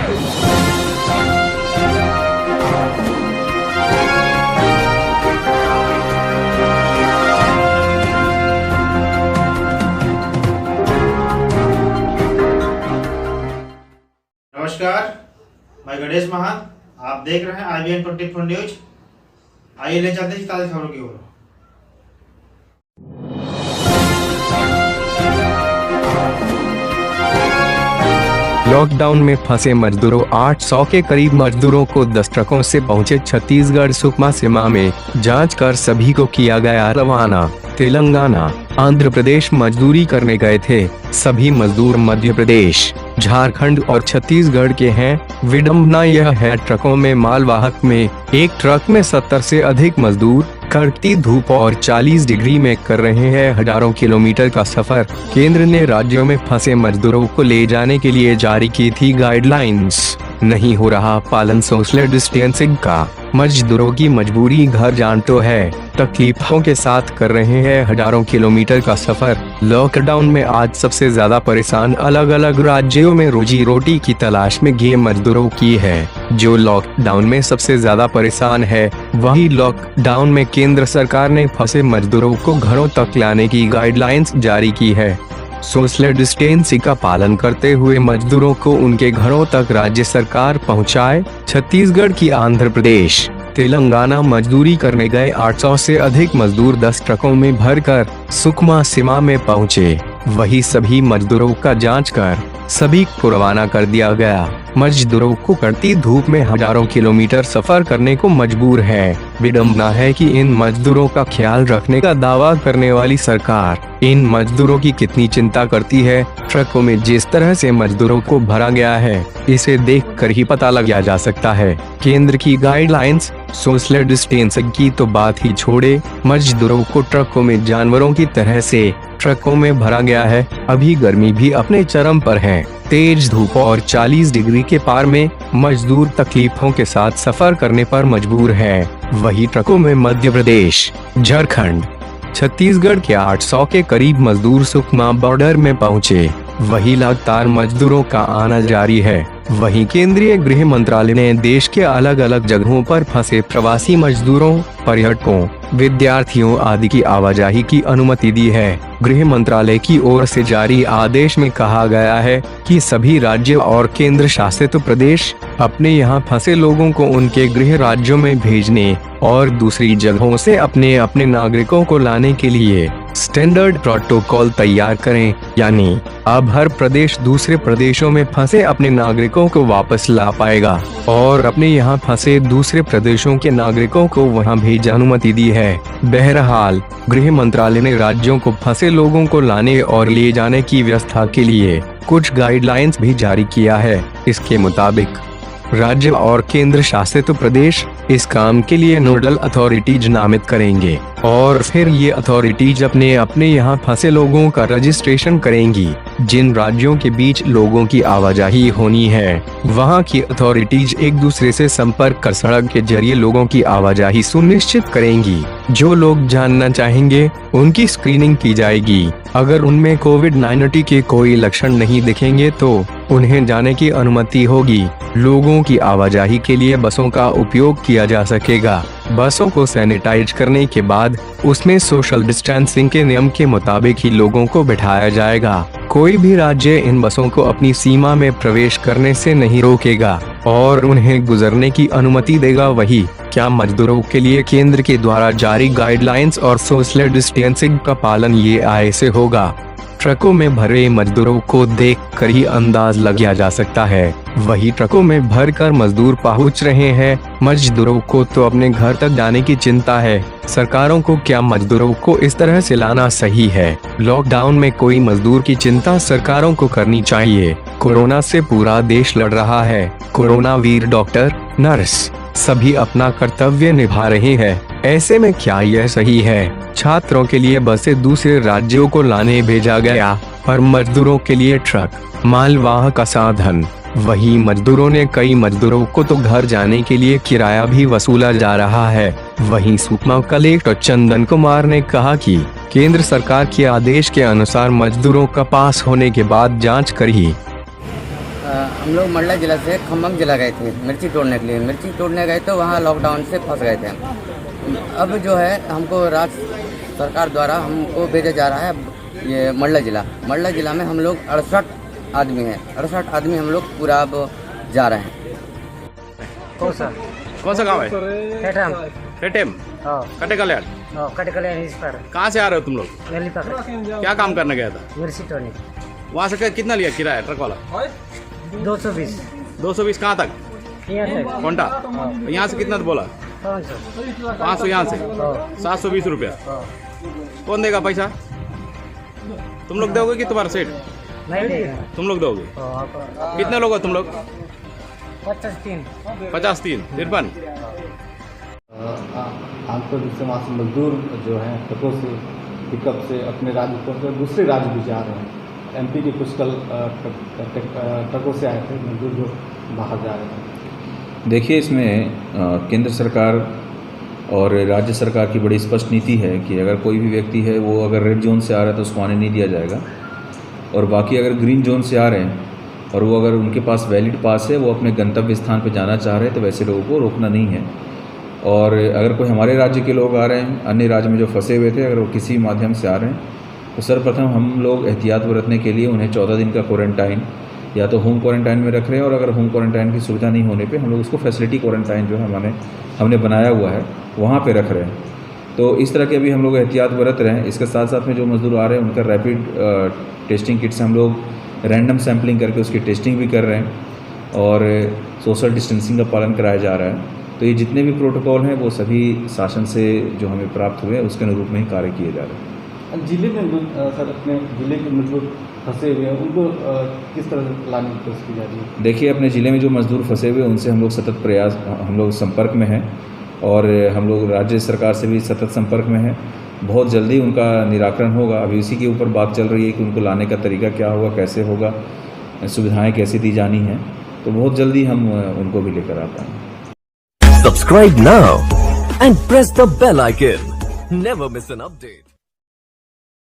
नमस्कार, मैं गणेश महान। आप देख रहे हैं IBN 24 न्यूज। आइए ले चलते हैं ताज़ा खबरों की ओर। लॉकडाउन में फंसे मजदूरों 800 के करीब मजदूरों को 10 ट्रकों से पहुंचे छत्तीसगढ़ सुकमा सीमा में जांच कर सभी को किया गया रवाना। तेलंगाना, आंध्र प्रदेश मजदूरी करने गए थे। सभी मजदूर मध्य प्रदेश, झारखंड और छत्तीसगढ़ के हैं। विडंबना यह है, ट्रकों में मालवाहक में एक ट्रक में 70 से अधिक मजदूर कड़कती धूप और 40 डिग्री में कर रहे हैं हजारों किलोमीटर का सफर। केंद्र ने राज्यों में फंसे मजदूरों को ले जाने के लिए जारी की थी गाइडलाइंस। नहीं हो रहा पालन सोशल डिस्टेंसिंग का। मजदूरों की मजबूरी घर जान तो है, तकलीफों के साथ कर रहे हैं हजारों किलोमीटर का सफर। लॉकडाउन में आज सबसे ज्यादा परेशान अलग अलग राज्यों में रोजी रोटी की तलाश में गए मजदूरों की है। जो लॉकडाउन में सबसे ज्यादा परेशान है, वही लॉकडाउन में केंद्र सरकार ने फंसे मजदूरों को घरों तक लाने की गाइडलाइंस जारी की है। सोशल डिस्टेंसिंग का पालन करते हुए मजदूरों को उनके घरों तक राज्य सरकार पहुंचाए। छत्तीसगढ़ की आंध्र प्रदेश, तेलंगाना मजदूरी करने गए 800 से अधिक मजदूर 10 ट्रकों में भरकर सुकमा सीमा में पहुंचे। वही सभी मजदूरों का जांच कर सभी को रवाना कर दिया गया। मजदूरों को कड़ती धूप में हजारों किलोमीटर सफर करने को मजबूर है। विडंबना है कि इन मजदूरों का ख्याल रखने का दावा करने वाली सरकार इन मजदूरों की कितनी चिंता करती है। ट्रकों में जिस तरह से मजदूरों को भरा गया है, इसे देखकर ही पता लग जा सकता है। केंद्र की गाइडलाइंस सोशल डिस्टेंसिंग की तो बात ही छोड़े, मजदूरों को ट्रकों में जानवरों की तरह से ट्रकों में भरा गया है। अभी गर्मी भी अपने चरम पर है। तेज धूप और 40 डिग्री के पार में मजदूर तकलीफों के साथ सफर करने पर मजबूर है। वही ट्रकों में मध्य प्रदेश, झारखंड, छत्तीसगढ़ के 800 के करीब मजदूर सुकमा बॉर्डर में पहुंचे। वही लगातार मजदूरों का आना जारी है। वहीं केंद्रीय गृह मंत्रालय ने देश के अलग अलग जगहों पर फंसे प्रवासी मजदूरों, पर्यटकों, विद्यार्थियों आदि की आवाजाही की अनुमति दी है। गृह मंत्रालय की ओर से जारी आदेश में कहा गया है कि सभी राज्य और केंद्र शासित प्रदेश अपने यहाँ फंसे लोगों को उनके गृह राज्यों में भेजने और दूसरी जगहों से अपने अपने नागरिकों को लाने के लिए स्टैंडर्ड प्रोटोकॉल तैयार करें। यानी अब हर प्रदेश दूसरे प्रदेशों में फंसे अपने नागरिकों को वापस ला पाएगा और अपने यहाँ फंसे दूसरे प्रदेशों के नागरिकों को वहाँ भेज अनुमति दी है। बहरहाल गृह मंत्रालय ने राज्यों को फंसे लोगों को लाने और ले जाने की व्यवस्था के लिए कुछ गाइडलाइंस भी जारी किया है। इसके मुताबिक राज्य और केंद्र शासित प्रदेश इस काम के लिए नोडल अथॉरिटीज नामित करेंगे और फिर ये अथॉरिटीज अपने अपने यहाँ फंसे लोगों का रजिस्ट्रेशन करेंगी। जिन राज्यों के बीच लोगों की आवाजाही होनी है, वहाँ की अथॉरिटीज एक दूसरे से संपर्क कर सड़क के जरिए लोगों की आवाजाही सुनिश्चित करेंगी। जो लोग जानना चाहेंगे उनकी स्क्रीनिंग की जाएगी। अगर उनमें कोविड-19 के कोई लक्षण नहीं दिखेंगे तो उन्हें जाने की अनुमति होगी। लोगों की आवाजाही के लिए बसों का उपयोग किया जा सकेगा। बसों को सैनिटाइज करने के बाद उसमें सोशल डिस्टेंसिंग के नियम के मुताबिक ही लोगों को बिठाया जाएगा। कोई भी राज्य इन बसों को अपनी सीमा में प्रवेश करने से नहीं रोकेगा और उन्हें गुजरने की अनुमति देगा। वही क्या मजदूरों के लिए केंद्र के द्वारा जारी गाइडलाइंस और सोशल डिस्टेंसिंग का पालन ये आय से होगा। ट्रकों में भरे मजदूरों को देखकर ही अंदाज लगाया जा सकता है। वही ट्रकों में भरकर मजदूर पहुंच रहे हैं। मजदूरों को तो अपने घर तक जाने की चिंता है। सरकारों को क्या मजदूरों को इस तरह से लाना सही है? लॉकडाउन में कोई मजदूर की चिंता सरकारों को करनी चाहिए। कोरोना से पूरा देश लड़ रहा है। कोरोना वीर डॉक्टर, नर्स सभी अपना कर्तव्य निभा रहे हैं। ऐसे में क्या यह सही है? छात्रों के लिए बसें दूसरे राज्यों को लाने भेजा गया, पर मजदूरों के लिए ट्रक, मालवाहक का साधन। वही मजदूरों ने कई मजदूरों को तो घर जाने के लिए किराया भी वसूला जा रहा है। वहीं सुकमा कलेक्टर चंदन कुमार ने कहा कि केंद्र सरकार के आदेश के अनुसार मजदूरों का पास होने के बाद जांच कर ही हम लोग मंडला जिला से खम्मम जिला गए थे मिर्ची तोड़ने के लिए। मिर्ची तोड़ने गए तो वहाँ लॉकडाउन से फंस गए थे। अब जो है हमको राज्य सरकार द्वारा हमको भेजा जा रहा है ये मंडला जिला में हम लोग 68 आदमी हैं। 68 आदमी हम लोग पूरा अब जा रहे हैं। कौन सा गांव है? फेटेम कटे कल्याण। इस पर कहाँ से आ रहे हो तुम लोग? दिल्ली पर क्या काम करने गया था? मिर्ची तोड़ने वहाँ से कितना लिया किराया ट्रक वाला? 220 220 कहाँ तक? यहाँ से कोंटा। यहाँ से कितना बोला? 500 यहाँ से 720 रुपया। कौन देगा पैसा? तुम लोग दोगे कि तुम्हारा सेठ? नहीं देगा। तुम लोग दोगे? कितने लोग हो तुम लोग? 53 53 आंतरिक समाज मजदूर जो हैं ट्रकों से पिकअप से अपने राज्य पर दूसरे राज्य भी जा रहे हैं। एमपी के कुछ कल ट्रकों से आए थे मजदूर जो बाहर जा रहे थे। देखिए, इसमें केंद्र सरकार और राज्य सरकार की बड़ी स्पष्ट नीति है कि अगर कोई भी व्यक्ति है वो अगर रेड जोन से आ रहा है तो उसको आने नहीं दिया जाएगा, और बाकी अगर ग्रीन जोन से आ रहे हैं और वो अगर उनके पास वैलिड पास है, वो अपने गंतव्य स्थान पर जाना चाह रहे हैं, तो वैसे लोगों को रोकना नहीं है। और अगर कोई हमारे राज्य के लोग आ रहे हैं, अन्य राज्य में जो फंसे हुए थे, अगर वो किसी माध्यम से आ रहे हैं, तो सर्वप्रथम हम लोग एहतियात बरतने के लिए उन्हें 14 दिन का क्वारंटाइन या तो होम क्वारंटाइन में रख रहे हैं, और अगर होम क्वारंटाइन की सुविधा नहीं होने पे हम लोग उसको फैसिलिटी क्वारंटाइन जो है हमने बनाया हुआ है वहाँ पे रख रहे हैं। तो इस तरह के अभी हम लोग एहतियात बरत रहे हैं। इसके साथ साथ में जो मजदूर आ रहे हैं उनका रैपिड टेस्टिंग किट से हम लोग रैंडम सैम्पलिंग करके उसकी टेस्टिंग भी कर रहे हैं, और सोशल डिस्टेंसिंग का पालन कराया जा रहा है। तो ये जितने भी प्रोटोकॉल हैं वो सभी शासन से जो हमें प्राप्त हुए उसके अनुरूप में ही कार्य किए जा रहे हैं। जिले में सर अपने जिले के मजदूर फंसे हुए हैं, उनको किस तरह से लाने की कोशिश की जा रही है? देखिए, अपने ज़िले में जो मजदूर फंसे हुए उनसे हम लोग सतत प्रयास, हम लोग संपर्क में हैं, और हम लोग राज्य सरकार से भी सतत संपर्क में हैं। बहुत जल्दी उनका निराकरण होगा। अभी इसी के ऊपर बात चल रही है कि उनको लाने का तरीका क्या होगा, कैसे होगा, सुविधाएं कैसे दी जानी हैं। तो बहुत जल्दी हम उनको भी लेकर आ पाएंगे। Subscribe now and press the bell icon. Never miss an update.